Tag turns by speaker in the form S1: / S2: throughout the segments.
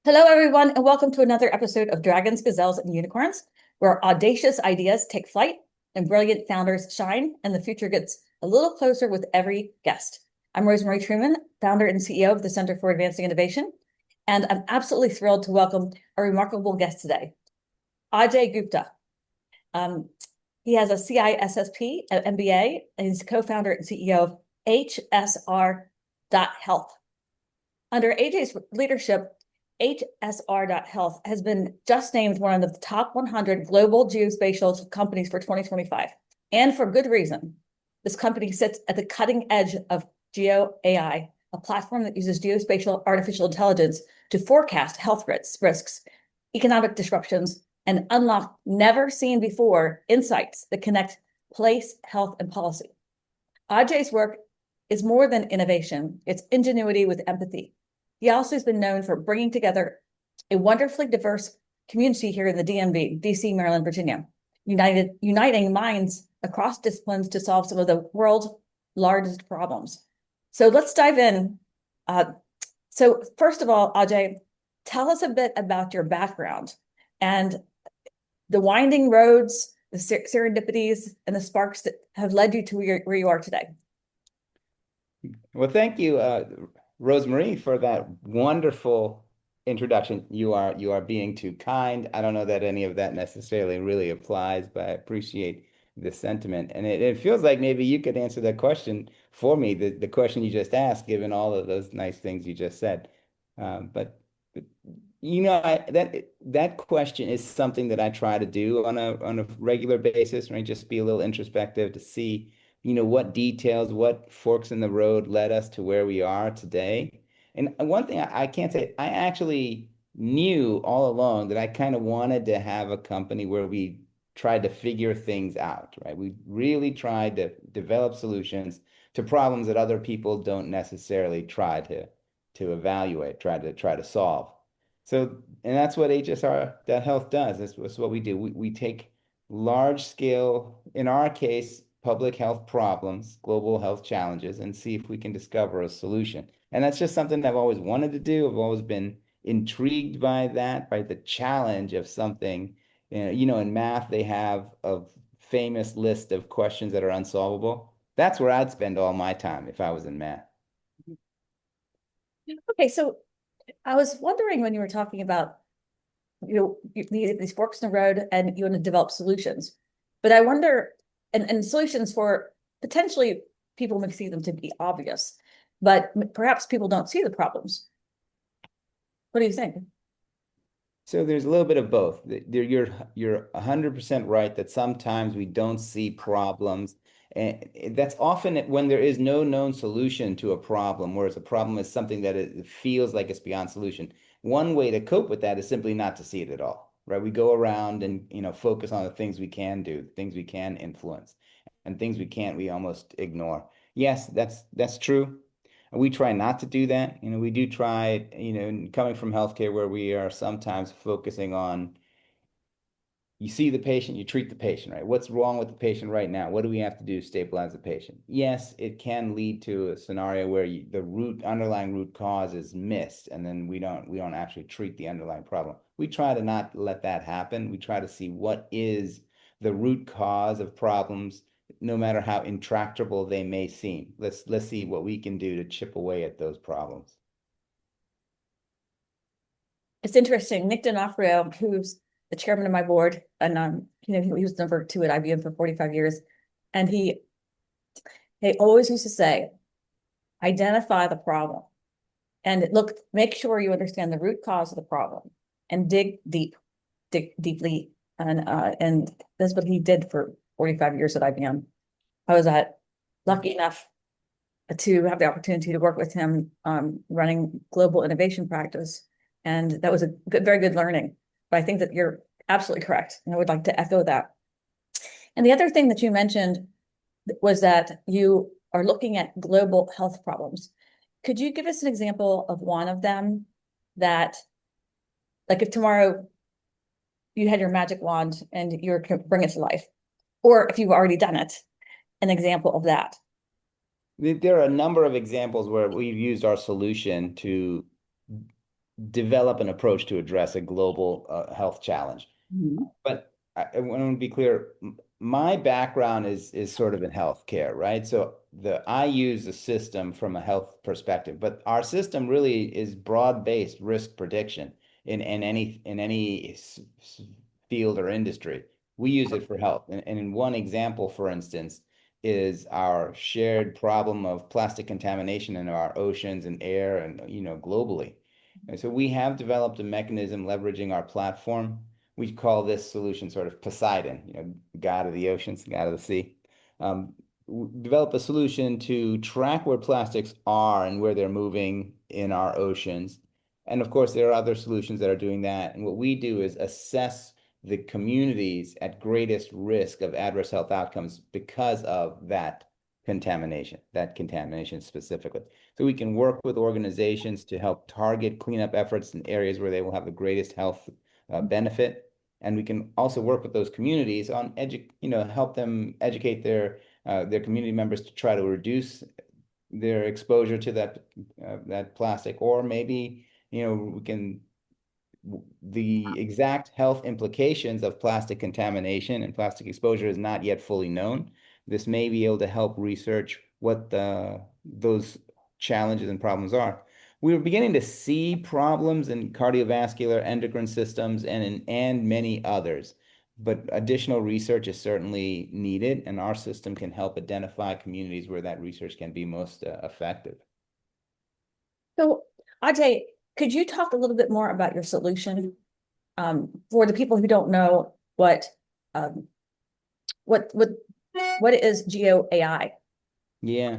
S1: Hello, everyone, and welcome to another episode of Dragons, Gazelles, and Unicorns, where audacious ideas take flight and brilliant founders shine, and the future gets a little closer with every guest. I'm Rosemary Truman, founder and CEO of the Center for Advancing Innovation, and I'm absolutely thrilled to welcome a remarkable guest today, Ajay Gupta. Um, he has a CISSP, an MBA, and he's co-founder and CEO of HSR.health. Under Ajay's leadership, HSR.health has been just named one of the top 100 global geospatial companies for 2025, and for good reason. This company sits at the cutting edge of Geo AI, a platform that uses geospatial artificial intelligence to forecast health risks, economic disruptions, and unlock never-seen-before insights that connect place, health, and policy. Ajay's work is more than innovation. It's ingenuity with empathy. He also has been known for bringing together a wonderfully diverse community here in the DMV, DC, Maryland, Virginia, uniting minds across disciplines to solve some of the world's largest problems. So let's dive in. So first of all, Ajay, tell us a bit about your background and the winding roads, the serendipities, and the sparks that have led you to where you are today.
S2: Well, thank you, Rosemary, for that wonderful introduction. You are being too kind. I don't know that any of that necessarily really applies, but I appreciate the sentiment. And it feels like maybe you could answer that question for me, the question you just asked, given all of those nice things you just said. But that question is something that I try to do on a regular basis, right? Just be a little introspective to see what details, what forks in the road led us to where we are today. And one thing I can't say, I actually knew all along that I kind of wanted to have a company where we tried to figure things out, right? We really tried to develop solutions to problems that other people don't necessarily try to evaluate, try to solve. So, and that's what HSR.health does. That's what we do. We take large scale, in our case, public health problems, global health challenges, and see if we can discover a solution. And that's just something I've always wanted to do. I've always been intrigued by that, by the challenge of something. In math, they have a famous list of questions that are unsolvable. That's where I'd spend all my time if I was in math.
S1: Okay, so I was wondering when you were talking about, these forks in the road and you want to develop solutions, but I wonder, and solutions for potentially people may see them to be obvious, but perhaps people don't see the problems. What do you think?
S2: So there's a little bit of both. You're 100% right that sometimes we don't see problems. And that's often when there is no known solution to a problem, whereas a problem is something that it feels like it's beyond solution. One way to cope with that is simply not to see it at all, right? We go around and focus on the things we can do, things we can influence, and things we can't, we almost ignore. Yes, that's true. We try not to do that. We do try, coming from healthcare where we are sometimes focusing on you see the patient, you treat the patient, right? What's wrong with the patient right now? What do we have to do to stabilize the patient? Yes, it can lead to a scenario where the underlying root cause is missed, and then we don't actually treat the underlying problem. We try to not let that happen. We try to see what is the root cause of problems, no matter how intractable they may seem. Let's see what we can do to chip away at those problems.
S1: It's interesting. Nick D'Onofrio, who's the chairman of my board, and he was number 2 at IBM for 45 years, and he always used to say, identify the problem and make sure you understand the root cause of the problem and dig deeply. And that's what he did for 45 years at IBM. I was lucky enough to have the opportunity to work with him running global innovation practice. And that was very good learning. But I think that you're absolutely correct. And I would like to echo that. And the other thing that you mentioned was that you are looking at global health problems. Could you give us an example of one of them that, like if tomorrow you had your magic wand and you were to bring it to life, or if you've already done it, an example of that?
S2: There are a number of examples where we've used our solution to develop an approach to address a global health challenge.
S1: Mhm.
S2: But I want to be clear, my background is sort of in healthcare, right? So I use the system from a health perspective, but our system really is broad-based risk prediction in any field or industry. We use it for health. And in one example, for instance, is our shared problem of plastic contamination in our oceans and air and globally. And so we have developed a mechanism leveraging our platform. We call this solution sort of Poseidon, god of the oceans, god of the sea. Develop a solution to track where plastics are and where they're moving in our oceans. And of course, there are other solutions that are doing that. And what we do is assess the communities at greatest risk of adverse health outcomes because of that contamination specifically. So we can work with organizations to help target cleanup efforts in areas where they will have the greatest health benefit. And we can also work with those communities on help them educate their community members to try to reduce their exposure to that plastic, or maybe we can the exact health implications of plastic contamination and plastic exposure is not yet fully known. This may be able to help research what those challenges and problems are. We're beginning to see problems in cardiovascular, endocrine systems, and many others, but additional research is certainly needed, and our system can help identify communities where that research can be most effective.
S1: So, Ajay, could you talk a little bit more about your solution for the people who don't know um, what what what is Geo AI?
S2: Yeah.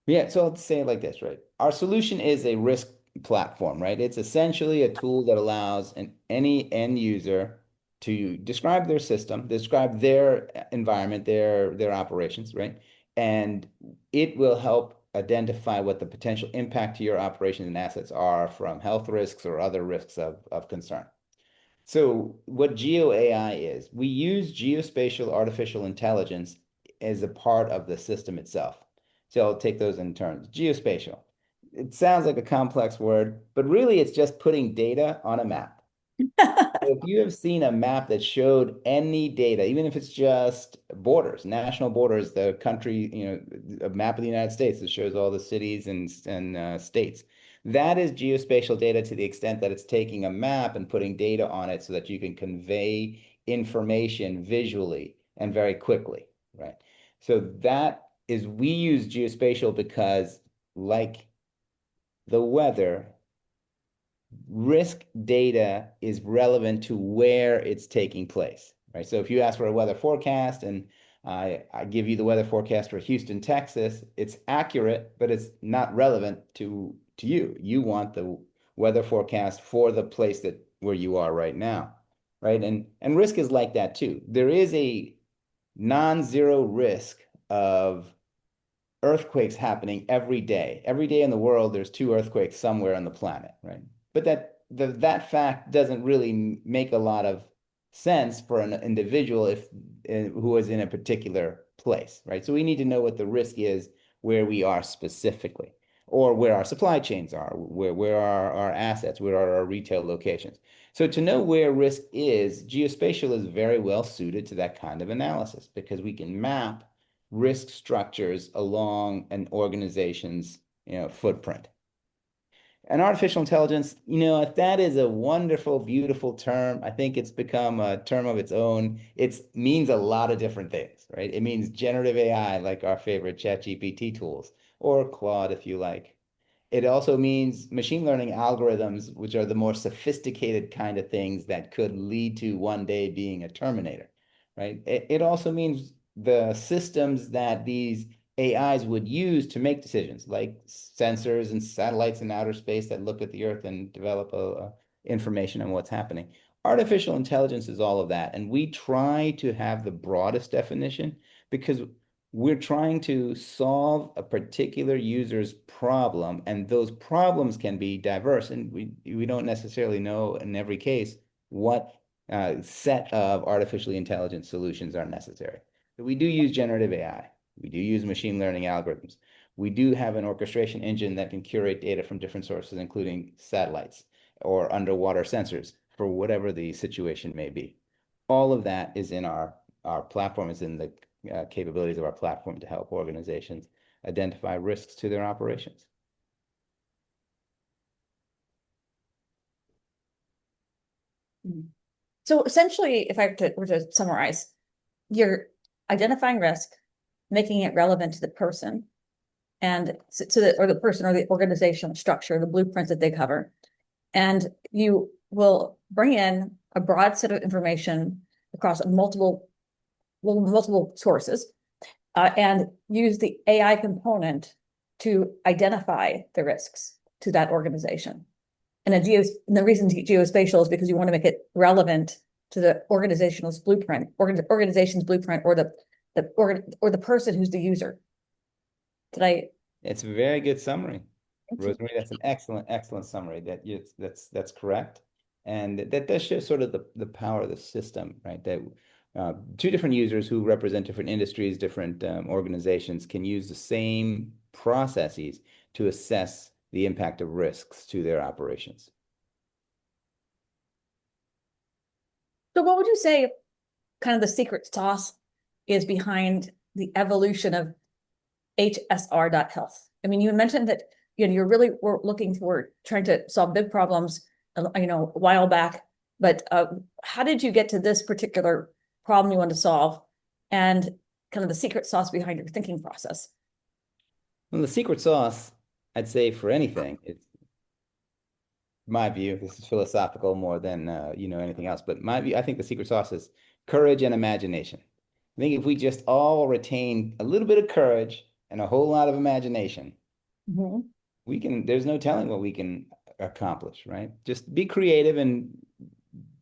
S2: Yeah. So let's say it like this, right? Our solution is a risk platform, right? It's essentially a tool that allows any end user to describe their system, describe their environment, their operations, right? And it will help identify what the potential impact to your operations and assets are from health risks or other risks of concern. So what Geo AI is, we use geospatial artificial intelligence as a part of the system itself. So I'll take those in turns. Geospatial. It sounds like a complex word, but really it's just putting data on a map. So if you have seen a map that showed any data, even if it's just borders, national borders, the country, a map of the United States that shows all the cities and states, that is geospatial data to the extent that it's taking a map and putting data on it so that you can convey information visually and very quickly, right? So we use geospatial because, like the weather, risk data is relevant to where it's taking place, right? So if you ask for a weather forecast and I give you the weather forecast for Houston, Texas, it's accurate, but it's not relevant to you. You want the weather forecast for the place where you are right now, right? And risk is like that too. There is a non-zero risk of earthquakes happening every day. Every day in the world, there's two earthquakes somewhere on the planet, right? But that fact doesn't really make a lot of sense for an individual who is in a particular place, right? So we need to know what the risk is where we are specifically, or where our supply chains are, where are our assets, where are our retail locations. So to know where risk is, geospatial is very well suited to that kind of analysis because we can map risk structures along an organization's footprint. And artificial intelligence, that is a wonderful, beautiful term. I think it's become a term of its own. It means a lot of different things, right? It means generative AI, like our favorite ChatGPT tools, or Claude, if you like. It also means machine learning algorithms, which are the more sophisticated kind of things that could lead to one day being a Terminator, right? It also means the systems that these AIs would use to make decisions, like sensors and satellites in outer space that look at the Earth and develop information on what's happening. Artificial intelligence is all of that, and we try to have the broadest definition because we're trying to solve a particular user's problem, and those problems can be diverse, and we don't necessarily know in every case what set of artificially intelligent solutions are necessary. So we do use generative AI. We do use machine learning algorithms. We do have an orchestration engine that can curate data from different sources, including satellites. or underwater sensors for whatever the situation may be. All of that is in our platform, is in the capabilities of our platform to help organizations identify risks to their operations.
S1: Mhm. So essentially, if I were to summarize, you're identifying risk, making it relevant to the person, and so that, or the person or the organizational structure, the blueprint that they cover. And you will bring in a broad set of information across multiple sources, and use the AI component to identify the risks to that organization. And the reason geospatial is because you want to make it relevant to the organization's blueprint, organization's blueprint, or the person who's the user. Did I?
S2: It's a very good summary, Rosemary. That's an excellent summary. That's correct, and that does show sort of the power of the system, right? That two different users who represent different industries, different organizations can use the same processes to assess the impact of risks to their operations.
S1: So what would you say kind of the secret sauce is behind the evolution of HSR.health? I mean, you mentioned that you're really were looking for trying to solve big problems, a while back. But how did you get to this particular problem you want to solve, and kind of the secret sauce behind your thinking process?
S2: Well, the secret sauce, I'd say for anything, it's my view. This is philosophical more than anything else. But my view, I think the secret sauce is courage and imagination. I think if we just all retain a little bit of courage and a whole lot of imagination,
S1: Mhm.
S2: we can, there's no telling what we can accomplish, right? Just be creative and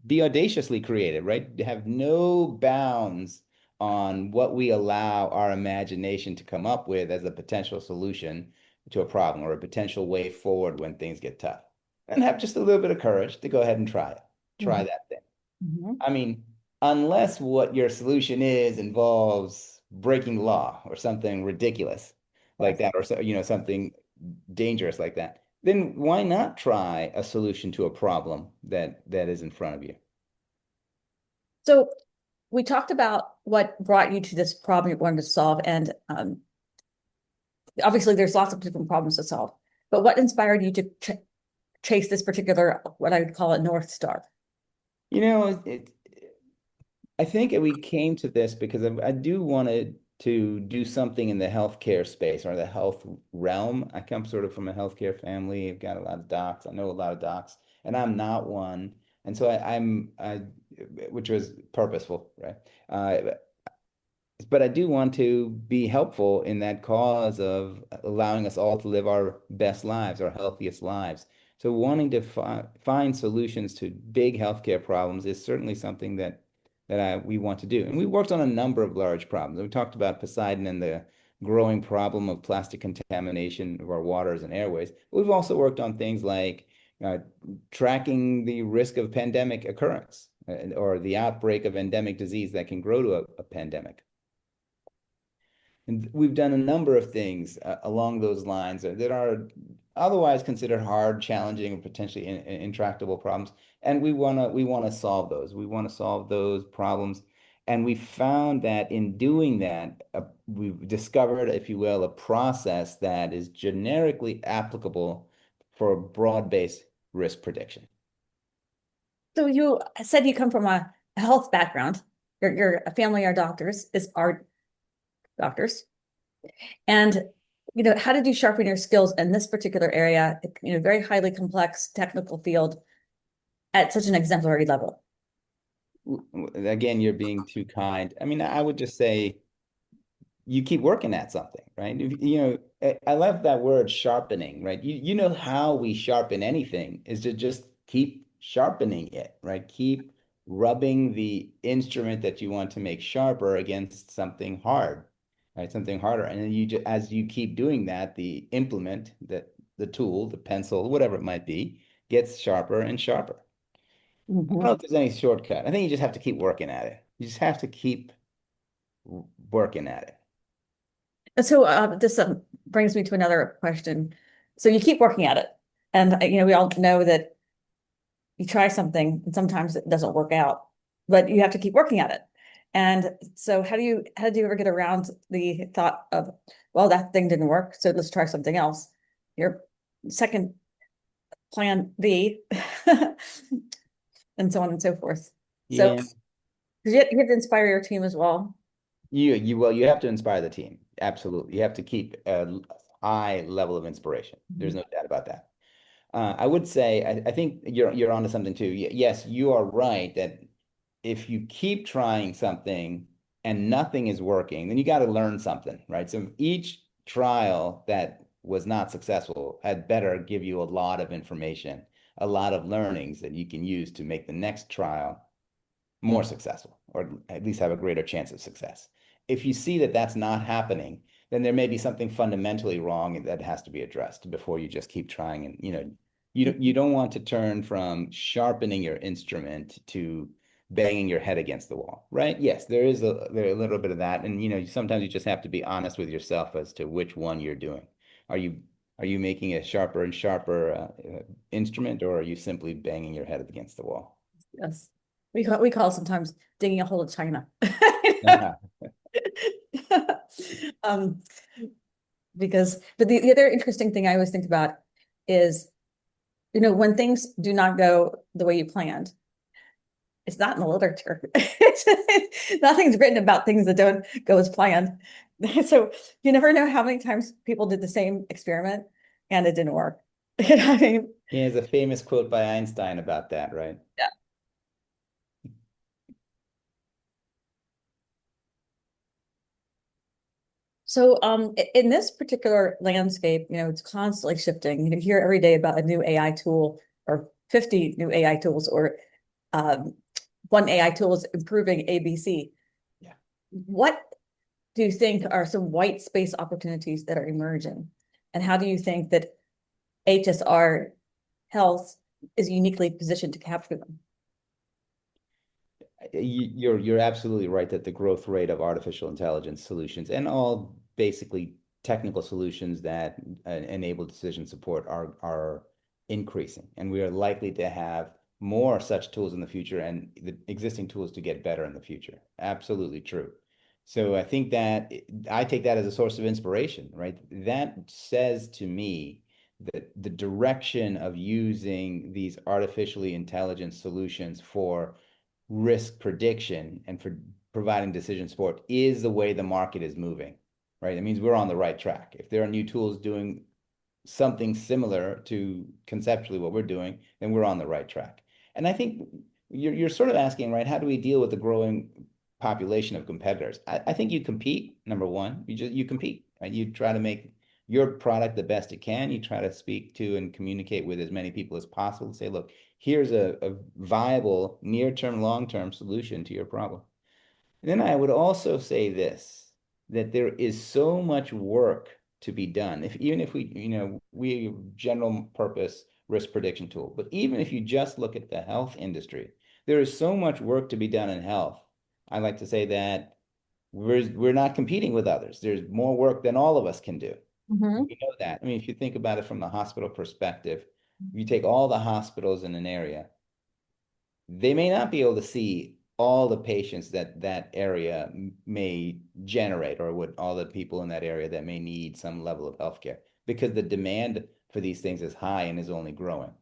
S2: be audaciously creative, right? Have no bounds on what we allow our imagination to come up with as a potential solution to a problem or a potential way forward when things get tough. And have just a little bit of courage to go ahead and try it. Try
S1: Mhm.
S2: that thing.
S1: Mhm.
S2: I mean, unless what your solution is involves breaking the law or something ridiculous like
S1: Yes.
S2: that, or something dangerous like that, then why not try a solution to a problem that is in front of you?
S1: So we talked about what brought you to this problem you wanted to solve, and obviously there's lots of different problems to solve. But what inspired you to chase this particular, what I would call a North Star?
S2: You know, I think we came to this because I do want to do something in the healthcare space or the health realm. I come sort of from a healthcare family. I've got a lot of docs. I know a lot of docs, and I'm not one. And so which was purposeful, right? But I do want to be helpful in that cause of allowing us all to live our best lives, our healthiest lives. So wanting to find solutions to big healthcare problems is certainly something that we want to do. And we worked on a number of large problems. We talked about Poseidon and the growing problem of plastic contamination of our waters and airways. But we've also worked on things like uh, tracking the risk of pandemic occurrence or the outbreak of endemic disease that can grow to a pandemic. And we've done a number of things along those lines that are otherwise considered hard, challenging, or potentially intractable problems. And we want to solve those. We want to solve those problems. And we found that in doing that, we've discovered, if you will, a process that is generically applicable for broad-based risk prediction.
S1: So you said you come from a health background. Your family are doctors, are doctors. And how did you sharpen your skills in this particular area, very highly complex technical field at such an exemplary level?
S2: Again, you're being too kind. I mean, I would just say you keep working at something, right? I love that word sharpening, right? You know how we sharpen anything is to just keep sharpening it, right? Keep rubbing the instrument that you want to make sharper against something hard, right? Something harder. And then as you keep doing that, the implement, that the tool, the pencil, whatever it might be, gets sharper and sharper. I don't know
S1: Mhm.
S2: if there's any shortcut. I think you just have to keep working at it. You just have to keep working at it.
S1: And so this brings me to another question. So you keep working at it, and we all know that you try something and sometimes it doesn't work out, but you have to keep working at it. And so how do you ever get around the thought of, well, that thing didn't work, so let's try something else? Your second plan B, and so on and so forth. So
S2: Yeah.
S1: you have to inspire your team as well.
S2: Well, you have to inspire the team. Absolutely. You have to keep a high level of inspiration. There's
S1: Mhm.
S2: no doubt about that. I would say, I think you're onto something too. Yes, you are right that if you keep trying something and nothing is working, then you got to learn something, right? So each trial that was not successful had better give you a lot of information, a lot of learnings that you can use to make the next trial more successful, or at least have a greater chance of success. If you see that that's not happening, then there may be something fundamentally wrong that has to be addressed before you just keep trying. And you don't want to turn from sharpening your instrument to banging your head against the wall, right? Yes, there a little bit of that, and sometimes you just have to be honest with yourself as to which one you're doing. Are you are you making a sharper and sharper instrument, or are you simply banging your head against the wall?
S1: Yes. We call it sometimes digging a hole in China. Um, but the other interesting thing I always think about is, when things do not go the way you planned, it's not in the literature. Nothing's written about things that don't go as planned. So you never know how many times people did the same experiment and it didn't work. You know what I mean?
S2: He has a famous quote by Einstein about that, right?
S1: Yeah. So in this particular landscape, it's constantly shifting. You can hear every day about a new AI tool or 50 new AI tools, or um, one AI tool is improving ABC.
S2: Yeah.
S1: What do you think are some white space opportunities that are emerging? And how do you think that HSR Health is uniquely positioned to capture them?
S2: You're absolutely right that the growth rate of artificial intelligence solutions and all basically technical solutions that enable decision support are increasing, and we are likely to have more such tools in the future, and the existing tools to get better in the future. Absolutely true. So I think that I take that as a source of inspiration, right? That says to me that the direction of using these artificially intelligent solutions for risk prediction and for providing decision support is the way the market is moving, right? It means we're on the right track. If there are new tools doing something similar to conceptually what we're doing, then we're on the right track. And I think you're sort of asking, right, how do we deal with the growing population of competitors? I think you compete, number one. You compete, right? You try to make your product the best it can. You try to speak to and communicate with as many people as possible to say, look, here's a viable near-term, long-term solution to your problem. And then I would also say this, that there is so much work to be done. Even if we general purpose risk prediction tool, but even if you just look at the health industry, there is so much work to be done in health. I like to say that we're not competing with others. There's more work than all of us can do.
S1: Mhm.
S2: We know that. I mean, if you think about it from the hospital perspective, if you take all the hospitals in an area, they may not be able to see all the patients that that area may generate, or what all the people in that area that may need some level of healthcare, because the demand for these things is high and is only growing.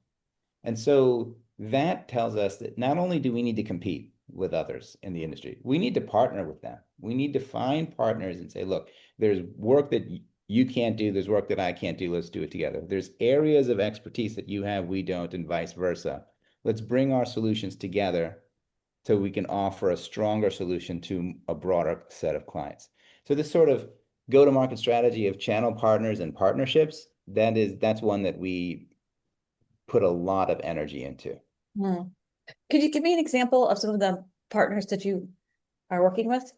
S2: And so that tells us that not only do we need to compete with others in the industry, we need to partner with them. We need to find partners and say, look, there's work that you can't do, there's work that I can't do, let's do it together. There's areas of expertise that you have, we don't, and vice versa. Let's bring our solutions together so we can offer a stronger solution to a broader set of clients. So this sort of go-to-market strategy of channel partners and partnerships, that's one that we put a lot of energy into.
S1: Hmm. Could you give me an example of some of the partners that you are working with?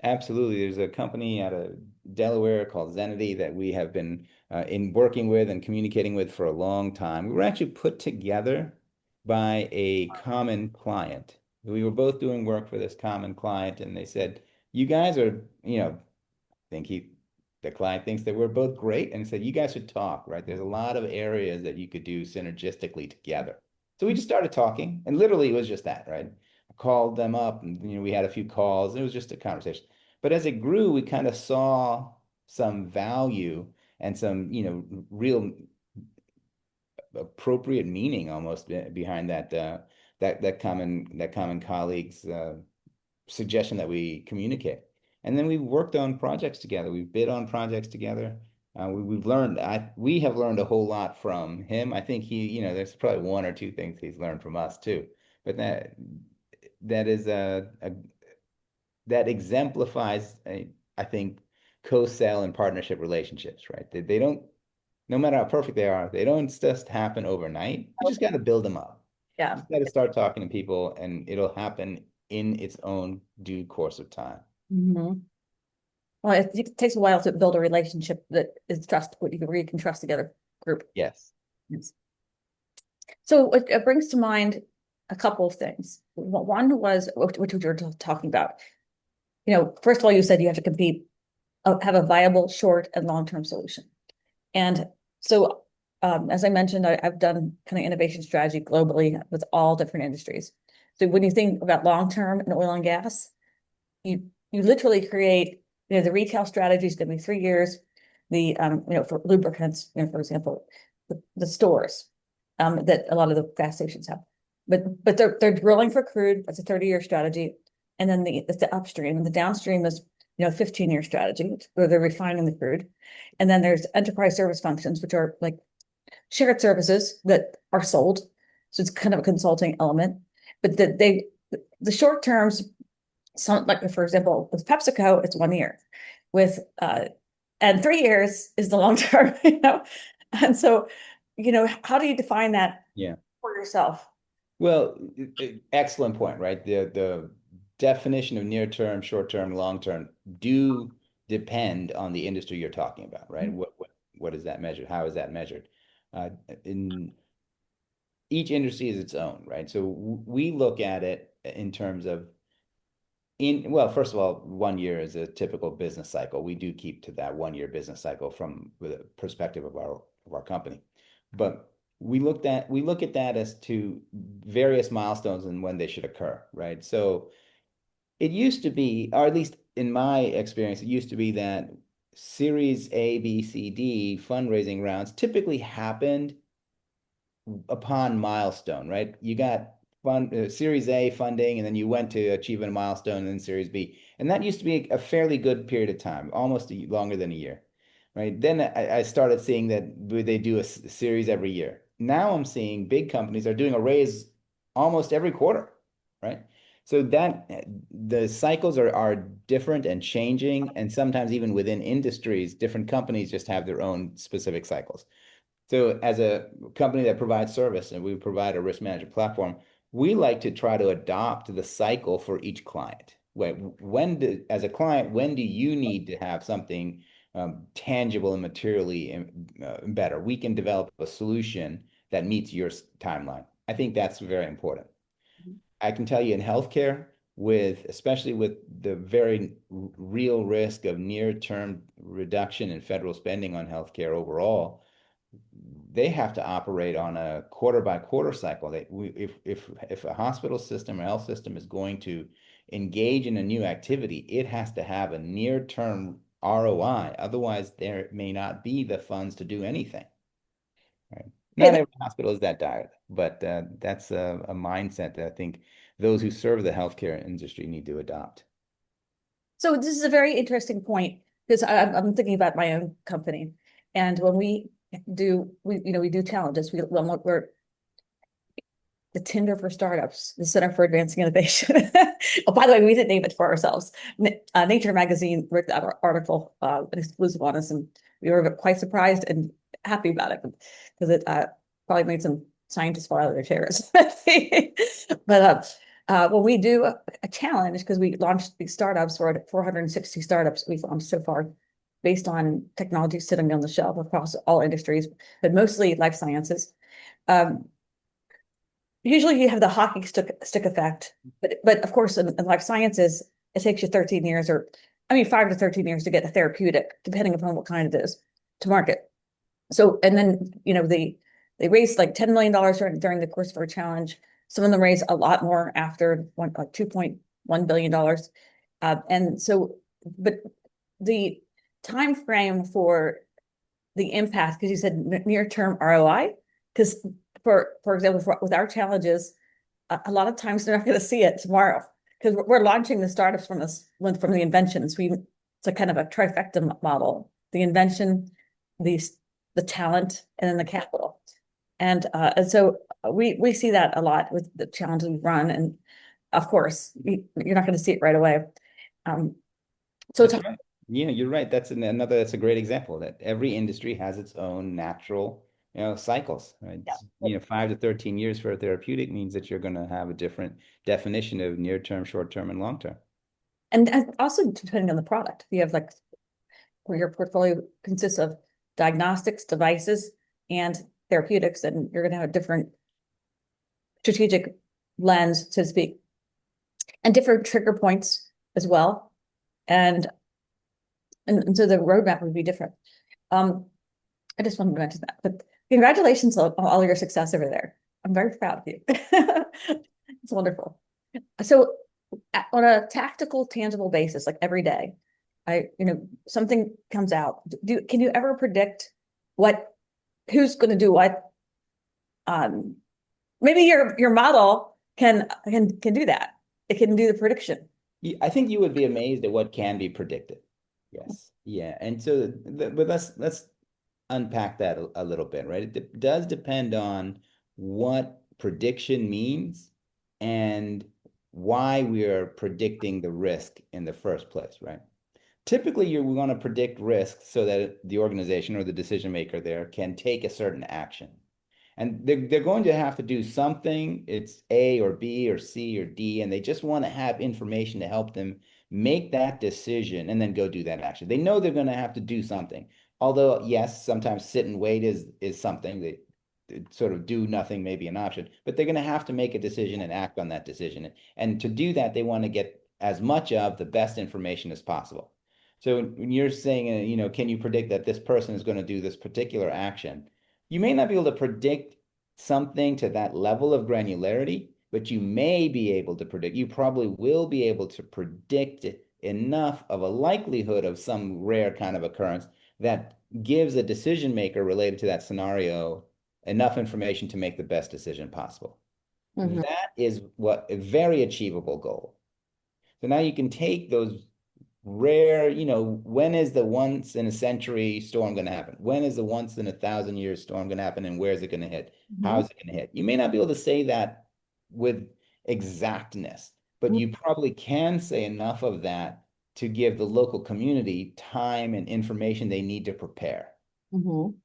S2: Absolutely. There's a company out of Delaware called Zenity that we have been in working with and communicating with for a long time. We were actually put together by a common client. We were both doing work for this common client, and they said, "You guys are, think the client thinks that we're both great, and said, you guys should talk, right? There's a lot of areas that you could do synergistically together." So we just started talking, and literally it was just that, right? I called them up, and we had a few calls. It was just a conversation. But as it grew, we kind of saw some value and some, real appropriate meaning almost behind that common colleague's suggestion that we communicate. And then we worked on projects together. We bid on projects together. We have learned a whole lot from him. I think there's probably one or two things he's learned from us too. But that is that exemplifies, I think, co-sell and partnership relationships, right? They don't, no matter how perfect they are, they don't just happen overnight. You just got to build them up.
S1: Yeah.
S2: Just got to start talking to people, and it'll happen in its own due course of time.
S1: Mhm. Well, it takes a while to build a relationship that is trust, where you can trust the other group.
S2: Yes.
S1: Yes. So it brings to mind a couple of things. One was, which we were talking about. First of all, you said you have to compete, have a viable short and long-term solution. And so, as I mentioned, I've done kind of innovation strategy globally with all different industries. So when you think about long-term in oil and gas, you literally create, the retail strategy is going to be 3 years. For lubricants, for example, the stores, that a lot of the gas stations have, but they're drilling for crude. That's a 30-year strategy, and then it's the upstream, and the downstream is 15-year strategy where they're refining the crude, and then there's enterprise service functions, which are like shared services that are sold. So it's kind of a consulting element, but the short terms, some, like for example, with PepsiCo, it's 1 year. With and 3 years is the long term, And so, how do you define that
S2: Yeah.
S1: for yourself?
S2: Well, excellent point, right? The definition of near term, short term, long term do depend on the industry you're talking about, right? What is that measured? How is that measured? In each industry is its own, right? So we look at it in terms of well, first of all, 1 year is a typical business cycle. We do keep to that 1 year business cycle from the perspective of our company. But we look at that as to various milestones and when they should occur, right? So it used to be, or at least in my experience, it used to be that Series A, B, C, D fundraising rounds typically happened upon milestone, right? You got Series A funding, and then you went to achieve a milestone, and then Series B. And that used to be a fairly good period of time, almost longer than a year, right? Then I started seeing that they do a series every year. Now I'm seeing big companies are doing a raise almost every quarter, right? So that the cycles are different and changing, and sometimes even within industries, different companies just have their own specific cycles. So as a company that provides service and we provide a risk management platform, we like to try to adopt the cycle for each client. As a client, when do you need to have something tangible and materially better? We can develop a solution that meets your timeline. I think that's very important. I can tell you in healthcare, especially with the very real risk of near-term reduction in federal spending on healthcare overall, they have to operate on a quarter by quarter cycle. If a hospital system or health system is going to engage in a new activity, it has to have a near-term ROI. Otherwise, there may not be the funds to do anything. Right? Not every hospital is that dire, but that's a mindset that I think those who serve the healthcare industry need to adopt.
S1: So this is a very interesting point, because I'm thinking about my own company, and when we do challenges. We're the Tinder for startups, the Center for Advancing Innovation. Oh, by the way, we didn't name it for ourselves. Nature magazine wrote that article, an exclusive on us, and we were quite surprised and happy about it, because it probably made some scientists fall out of their chairs. But when we do a challenge, because we launched these startups, we're at 460 startups we've launched so far, based on technology sitting on the shelf across all industries, but mostly life sciences. Usually you have the hockey stick effect, but of course in life sciences, it takes you 13 years, or 5 to 13 years to get a therapeutic, depending upon what kind it is, to market. So, and then, they raised like $10 million during the course of our challenge. Some of them raised a lot more after one, like $2.1 billion. And so, but the time frame for the impact, because you said near term ROI, because for example, with our challenges, a lot of times they're not going to see it tomorrow because we're launching the startups from the inventions. It's a kind of a trifecta model: the invention, the the talent, and then the capital. And so we see that a lot with the challenges we run, and of course you're not going to see it right away. Um, so it's
S2: That's right. Yeah, you're right. That's a great example that every industry has its own natural, cycles, right?
S1: yeah.
S2: 5 to 13 years for a therapeutic means that you're going to have a different definition of near term, short term, and long term.
S1: And also depending on the product, you have like where your portfolio consists of diagnostics, devices, and therapeutics, and you're going to have a different strategic lens, so to speak, and different trigger points as well. And and so the roadmap would be different. Um, I just wanted to mention that. But congratulations on all your success over there. I'm very proud of you. It's wonderful. So on a tactical, tangible basis, like every day, something comes out. Can you ever predict what who's going to do what? Um, Maybe your model can do that. It can do the prediction.
S2: I think you would be amazed at what can be predicted. Yes. Yeah. And so, but let's unpack that a little bit, right? Does depend on what prediction means and why we are predicting the risk in the first place, right? Typically, you want to predict risk so that the organization or the decision maker there can take a certain action. And they're going to have to do something. It's A or B or C or D, and they just want to have information to help them make that decision and then go do that action. They know they're going to have to do something. Although, yes, sometimes sit and wait is something that sort of do nothing may be an option, but they're going to have to make a decision and act on that decision. And to do that, they want to get as much of the best information as possible. So when you're saying, can you predict that this person is going to do this particular action? You may not be able to predict something to that level of granularity, but you may be able to predict, you probably will be able to predict enough of a likelihood of some rare kind of occurrence that gives a decision maker related to that scenario enough information to make the best decision possible.
S1: Mhm.
S2: That is what a very achievable goal. So now you can take those rare, when is the once in a century storm going to happen? When is the once in a thousand years storm going to happen? And where is it going to hit? How
S1: Mhm.
S2: is it going to hit? You may not be able to say that with exactness, but you probably can say enough of that to give the local community time and information they need to prepare.
S1: Mhm.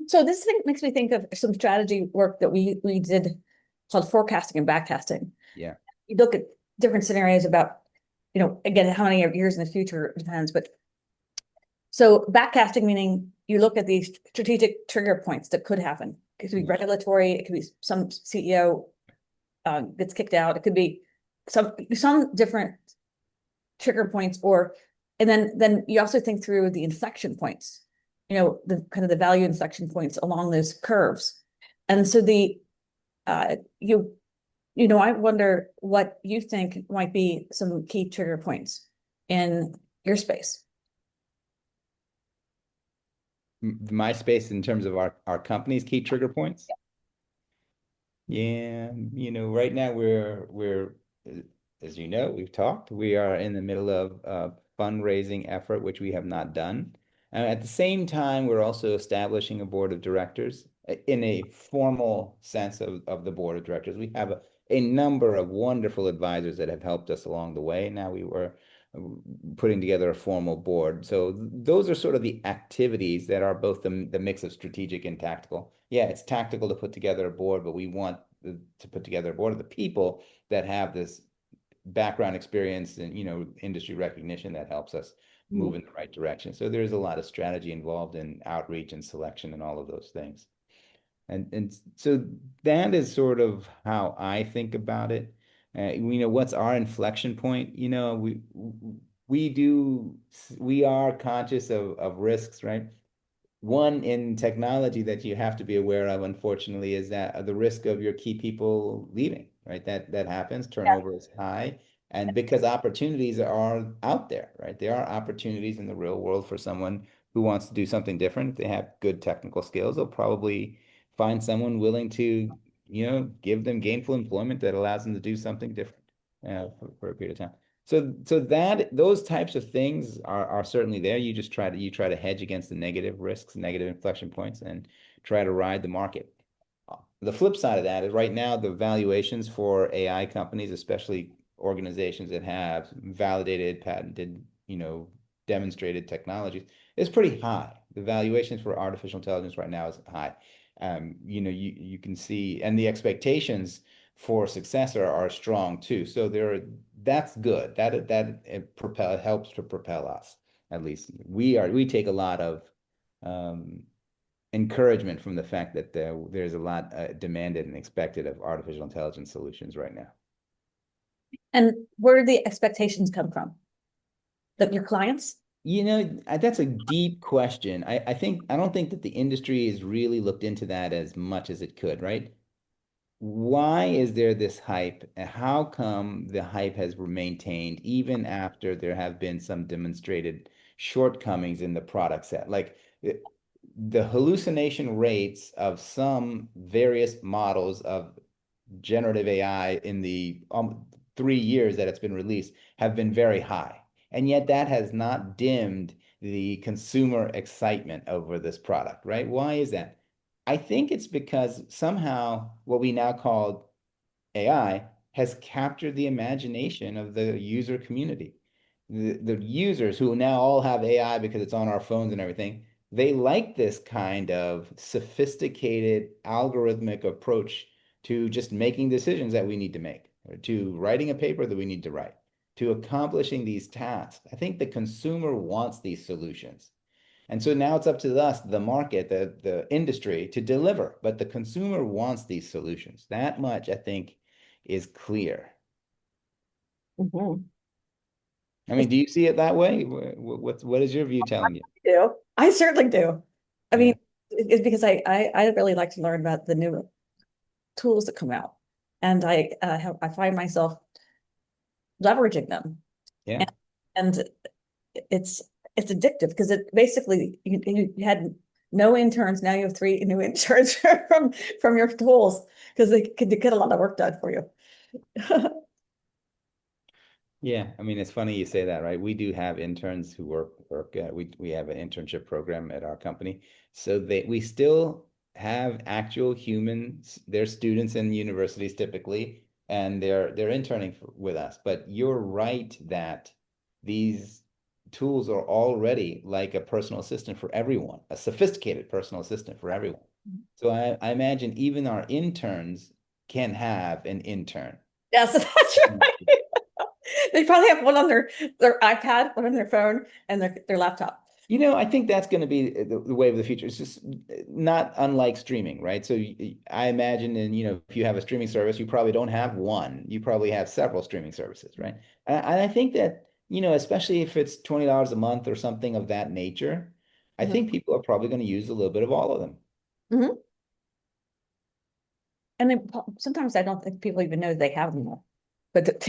S1: So this thing makes me think of some strategy work that we did called forecasting and backcasting.
S2: Yeah.
S1: You look at different scenarios about, again, how many years in the future depends, but so backcasting meaning you look at these strategic trigger points that could happen. It could be regulatory, it could be some CEO gets kicked out, it could be some different trigger points, and then you also think through the inflection points, the kind of the value inflection points along those curves. And so the I wonder what you think might be some key trigger points in your space.
S2: My space in terms of our company's key trigger points. Yeah, right now as we've talked, we are in the middle of a fundraising effort, which we have not done. At the same time, we're also establishing a board of directors in a formal sense of the board of directors. We have a number of wonderful advisors that have helped us along the way. Now we were putting together a formal board. So those are sort of the activities that are both the mix of strategic and tactical. Yeah, it's tactical to put together a board, but we want to put together a board of the people that have this background experience and industry recognition that helps us move in the right direction. So there's a lot of strategy involved in outreach and selection and all of those things. And so that is sort of how I think about it. What's our inflection point? We are conscious of risks, right? one in technology that you have to be aware of, unfortunately, is that the risk of your key people leaving, right? That happens. Turnover is high. And because opportunities are out there, right? There are opportunities in the real world for someone who wants to do something different. If they have good technical skills, they'll probably find someone willing to, give them gainful employment that allows them to do something different for a period of time. So that those types of things are certainly there. You just try to hedge against the negative risks, negative inflection points, and try to ride the market. The flip side of that is right now the valuations for AI companies, especially organizations that have validated, patented, demonstrated technologies, is pretty high. The valuations for artificial intelligence right now is high. You can see, and the expectations for success are strong too. So that's good. That it helps to propel us. At least we take a lot of um, encouragement from the fact that there's a lot demanded and expected of artificial intelligence solutions right now.
S1: And where do the expectations come from? That your clients?
S2: That's a deep question. I don't think that the industry has really looked into that as much as it could, right? Why is there this hype? And how come the hype has maintained even after there have been some demonstrated shortcomings in the product set? Like the hallucination rates of some various models of generative AI in the 3 years that it's been released have been very high. And yet that has not dimmed the consumer excitement over this product, right? Why is that? I think it's because somehow what we now call AI has captured the imagination of the user community. The users who now all have AI because it's on our phones and everything, they like this kind of sophisticated algorithmic approach to just making decisions that we need to make, or to writing a paper that we need to write, to accomplishing these tasks. I think the consumer wants these solutions. And so now it's up to us, the market, the industry, to deliver. But the consumer wants these solutions. That much, I think, is clear.
S1: Mhm.
S2: I mean, do you see it that way? What is your view telling you?
S1: Do. I certainly do. I mean,
S2: Yeah,
S1: it's because I really like to learn about the new tools that come out, and I find myself leveraging them,
S2: yeah.
S1: and, and it's it's addictive because it basically you had no interns, now you have three new interns from your tools because they could get a lot of work done for you.
S2: Yeah, I mean, it's funny you say that, right? We do have interns who work. We have an internship program at our company, so we still have actual humans. They're students in universities typically, and they're interning with us. But you're right that these tools are already like a personal assistant for everyone, a sophisticated personal assistant for everyone. So I imagine even our interns can have an intern.
S1: Yes, that's right. They probably have one on their iPad, one on their phone, and their laptop.
S2: I think that's going to be the way of the future. It's just not unlike streaming, right? So I imagine, and if you have a streaming service, you probably don't have one. You probably have several streaming services, right? And I think that, especially if it's $20 a month or something of that nature, I
S1: Mhm.
S2: think people are probably going to use a little bit of all of them.
S1: Mhm. And then sometimes I don't think people even know they have them, but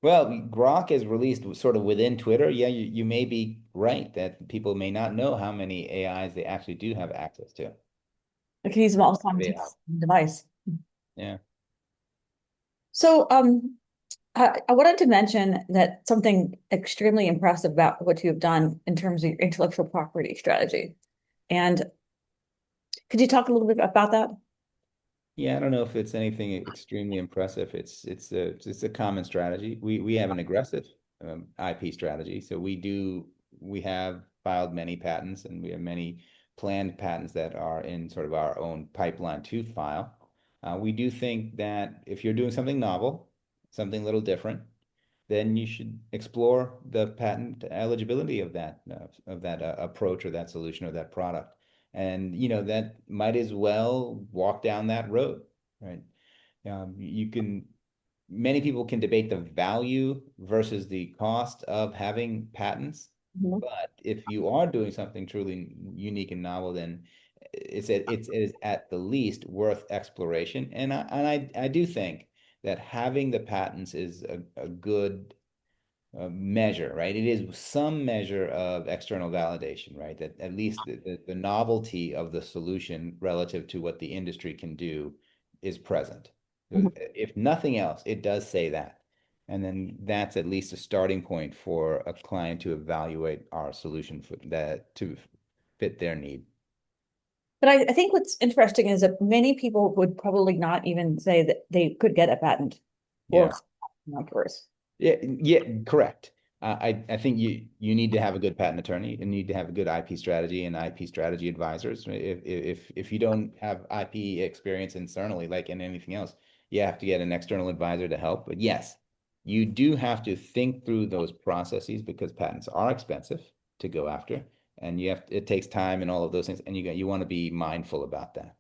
S2: Well, Grok is released sort of within Twitter. Yeah, you may be right that people may not know how many AIs they actually do have access to.
S1: I can use them all the time to
S2: AI.
S1: this device.
S2: Yeah.
S1: So, I wanted to mention that something extremely impressive about what you have done in terms of your intellectual property strategy. And could you talk a little bit about that?
S2: Yeah, I don't know if it's anything extremely impressive. It's a common strategy. We have an aggressive IP strategy. So we have filed many patents and we have many planned patents that are in sort of our own pipeline to file. We do think that if you're doing something novel, something a little different, then you should explore the patent eligibility of that approach or that solution or that product. And that might as well walk down that road, right? Many people can debate the value versus the cost of having patents,
S1: Mhm.
S2: But if you are doing something truly unique and novel, then it is at the least worth exploration. And I do think that having the patents is a good measure, right? It is some measure of external validation, right? That at least the novelty of the solution relative to what the industry can do is present.
S1: Mhm.
S2: If nothing else, it does say that. And then that's at least a starting point for a client to evaluate our solution for that to fit their need.
S1: But I think what's interesting is that many people would probably not even say that they could get a patent for
S2: Yeah.
S1: numbers.
S2: Yeah, yeah, correct. I think you need to have a good patent attorney and need to have a good IP strategy and IP strategy advisors. If you don't have IP experience internally, like in anything else, you have to get an external advisor to help. But yes, you do have to think through those processes because patents are expensive to go after, and it takes time and all of those things, and you want to be mindful about that.